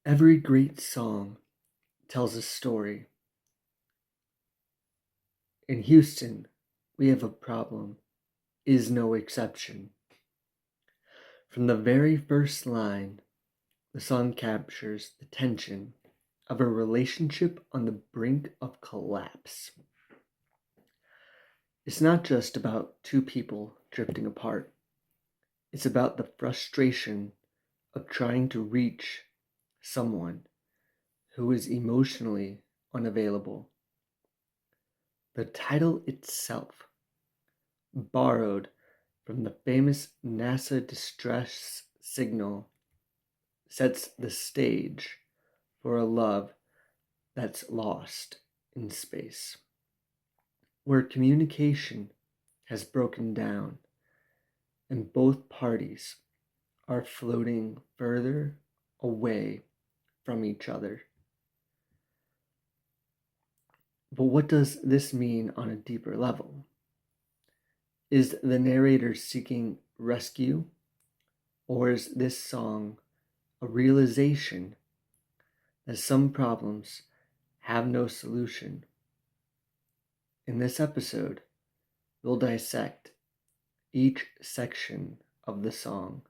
Every great song tells a story. In Houston, we have a problem, is no exception. From the very first line, the song captures the tension of a relationship on the brink of collapse. It's not just about two people drifting apart. It's about the frustration of trying to reach someone who is emotionally unavailable. The title itself, borrowed from the famous NASA distress signal, sets the stage for a love that's lost in space, where communication has broken down and both parties are floating further away from each other. But what does this mean on a deeper level? Is the narrator seeking rescue, or is this song a realization that some problems have no solution? In this episode, we'll dissect each section of the song,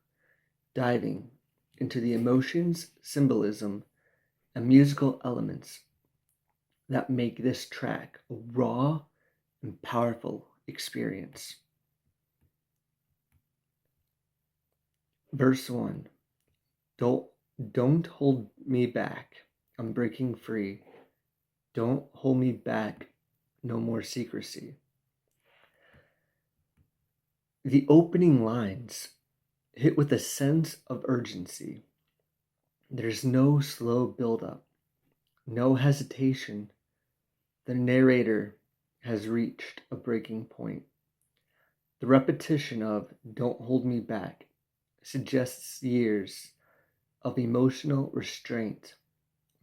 diving into the emotions, symbolism, and musical elements that make this track a raw and powerful experience. Verse 1. Don't, don't hold me back. I'm breaking free. Don't hold me back. No more secrecy. The opening lines hit with a sense of urgency. There's no slow build-up, no hesitation. The narrator has reached a breaking point. The repetition of "don't hold me back" suggests years of emotional restraint,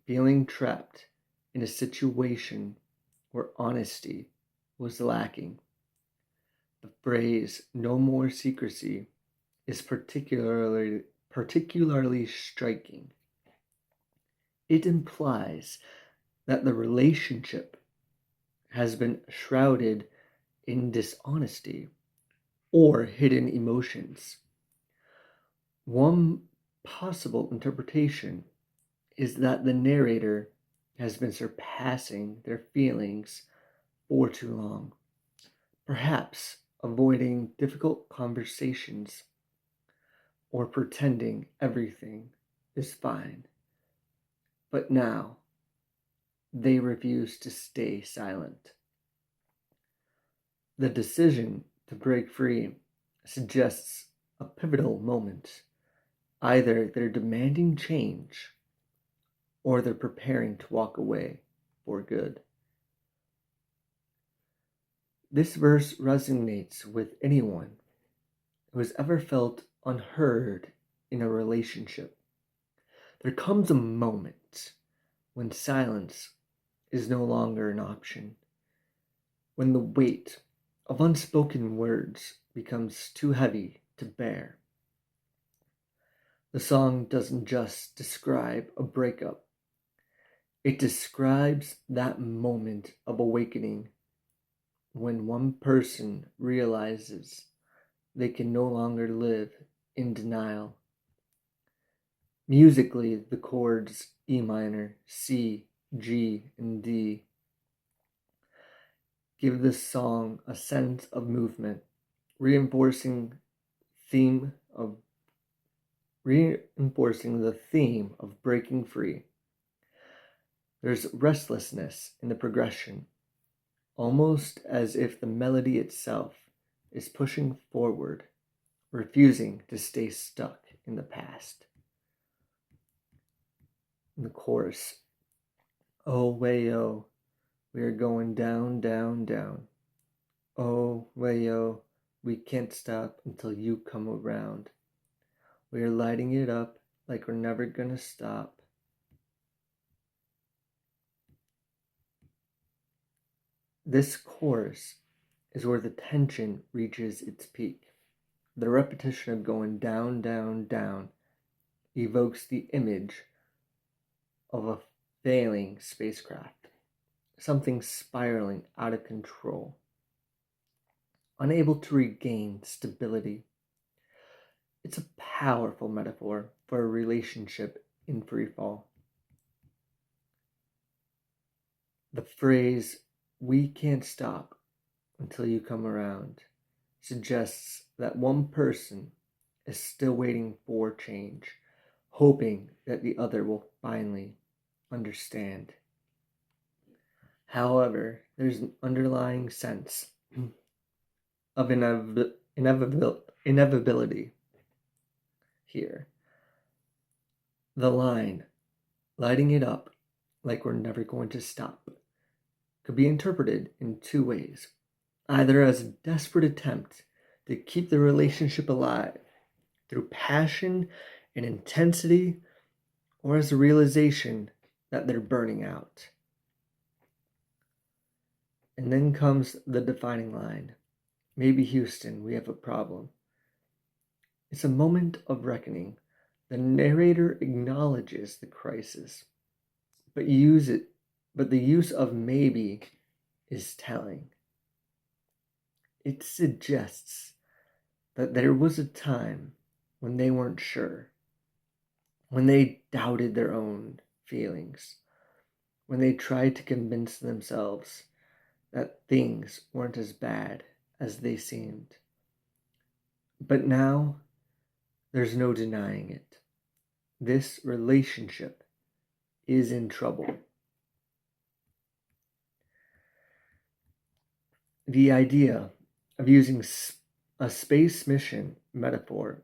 feeling trapped in a situation where honesty was lacking. The phrase "no more secrecy" is particularly striking. It implies that the relationship has been shrouded in dishonesty or hidden emotions. One possible interpretation is that the narrator has been surpassing their feelings for too long, perhaps avoiding difficult conversations or pretending everything is fine. But now, they refuse to stay silent. The decision to break free suggests a pivotal moment. Either they're demanding change or they're preparing to walk away for good. This verse resonates with anyone who has ever felt unheard in a relationship. There comes a moment when silence is no longer an option, when the weight of unspoken words becomes too heavy to bear. The song doesn't just describe a breakup, it describes that moment of awakening when one person realizes they can no longer live in denial. Musically, the chords E minor, C, G, and D give this song a sense of movement, reinforcing the theme of breaking free. There's restlessness in the progression, almost as if the melody itself is pushing forward, refusing to stay stuck in the past. In the chorus, oh way oh, we are going down, down, down. Oh way oh, we can't stop until you come around. We are lighting it up like we're never gonna stop. This chorus is where the tension reaches its peak. The repetition of going down, down, down evokes the image of a failing spacecraft, something spiraling out of control, unable to regain stability. It's a powerful metaphor for a relationship in freefall. The phrase, "we can't stop until you come around," suggests that one person is still waiting for change, hoping that the other will finally understand. However, there's an underlying sense of inevitability here. The line, "lighting it up like we're never going to stop," could be interpreted in two ways. Either as a desperate attempt to keep the relationship alive through passion and intensity, or as a realization that they're burning out. And then comes the defining line, "maybe Houston, we have a problem." It's a moment of reckoning. The narrator acknowledges the crisis, but the use of maybe is telling. It suggests that there was a time when they weren't sure, when they doubted their own feelings, when they tried to convince themselves that things weren't as bad as they seemed. But now, there's no denying it. This relationship is in trouble. The idea of using a space mission metaphor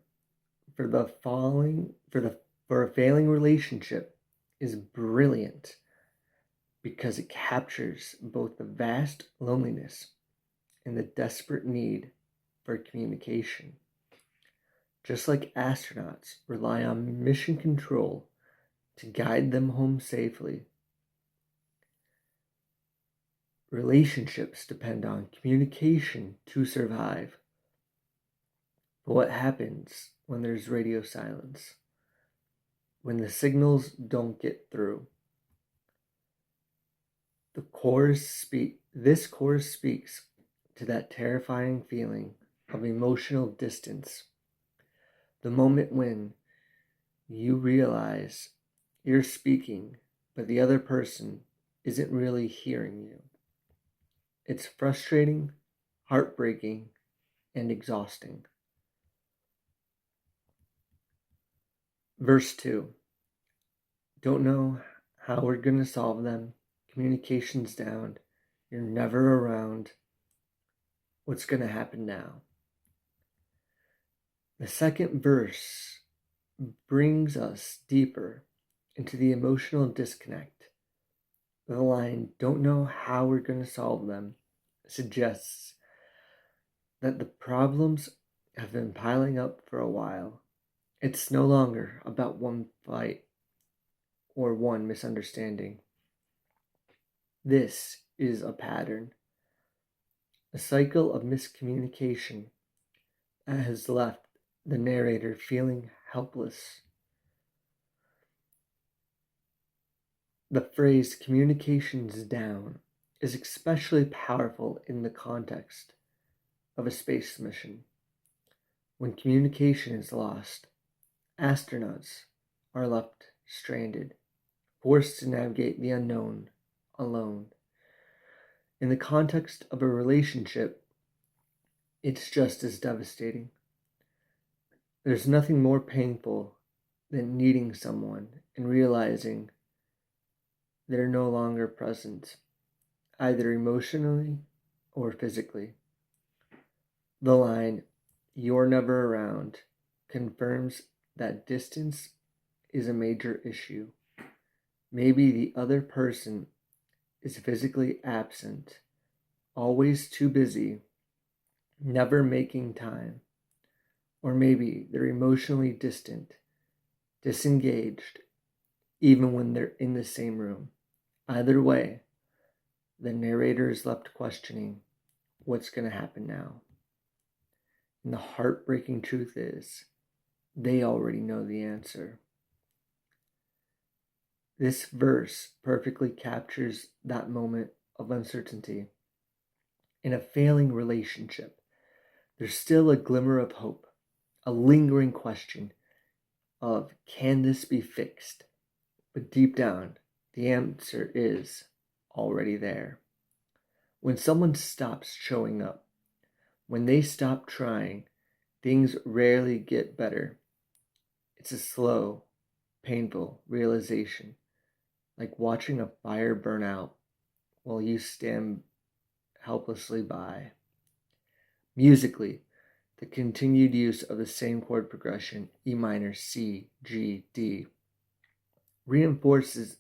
for a failing relationship is brilliant because it captures both the vast loneliness and the desperate need for communication. Just like astronauts rely on mission control to guide them home safely, relationships depend on communication to survive. But what happens when there's radio silence? When the signals don't get through? This chorus speaks to that terrifying feeling of emotional distance. The moment when you realize you're speaking, but the other person isn't really hearing you. It's frustrating, heartbreaking, and exhausting. Verse 2. Don't know how we're going to solve them. Communication's down. You're never around. What's going to happen now? The second verse brings us deeper into the emotional disconnect. The line, "don't know how we're going to solve them," suggests that the problems have been piling up for a while. It's no longer about one fight or one misunderstanding. This is a pattern, a cycle of miscommunication that has left the narrator feeling helpless. The phrase "communications down" is especially powerful in the context of a space mission. When communication is lost, astronauts are left stranded, forced to navigate the unknown alone. In the context of a relationship, it's just as devastating. There's nothing more painful than needing someone and realizing they're no longer present, either emotionally or physically. The line, "you're never around," confirms that distance is a major issue. Maybe the other person is physically absent, always too busy, never making time. Or maybe they're emotionally distant, disengaged, even when they're in the same room. Either way, the narrator is left questioning what's going to happen now. And the heartbreaking truth is, they already know the answer. This verse perfectly captures that moment of uncertainty. In a failing relationship, there's still a glimmer of hope, a lingering question of, can this be fixed? But deep down, the answer is already there. When someone stops showing up, when they stop trying, things rarely get better. It's a slow, painful realization, like watching a fire burn out while you stand helplessly by. Musically, the continued use of the same chord progression, E minor, C, G, D, reinforces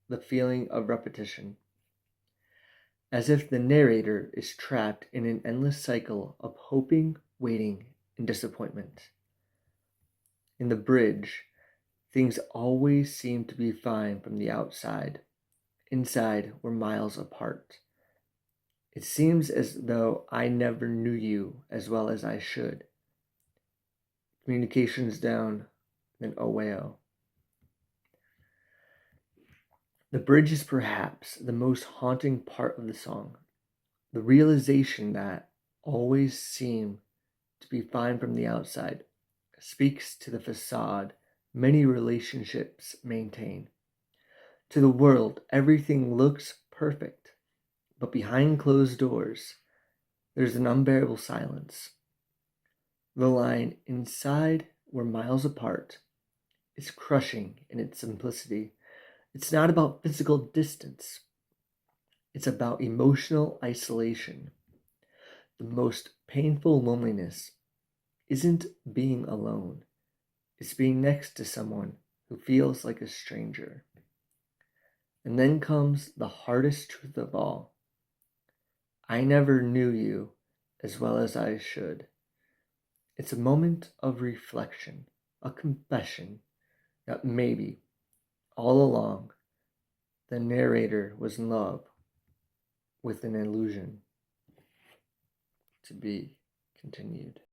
the feeling of repetition, as if the narrator is trapped in an endless cycle of hoping, waiting, and disappointment. In the bridge, things always seem to be fine from the outside. Inside, we're miles apart. It seems as though I never knew you as well as I should. Communication's down, then oh well. The bridge is perhaps the most haunting part of the song. The realization that always seem to be fine from the outside speaks to the facade many relationships maintain. To the world, everything looks perfect, but behind closed doors, there's an unbearable silence. The line, inside we're miles apart, is crushing in its simplicity. It's not about physical distance. It's about emotional isolation. The most painful loneliness isn't being alone. It's being next to someone who feels like a stranger. And then comes the hardest truth of all. I never knew you as well as I should. It's a moment of reflection, a confession that maybe, all along, the narrator was in love with an illusion. To be continued.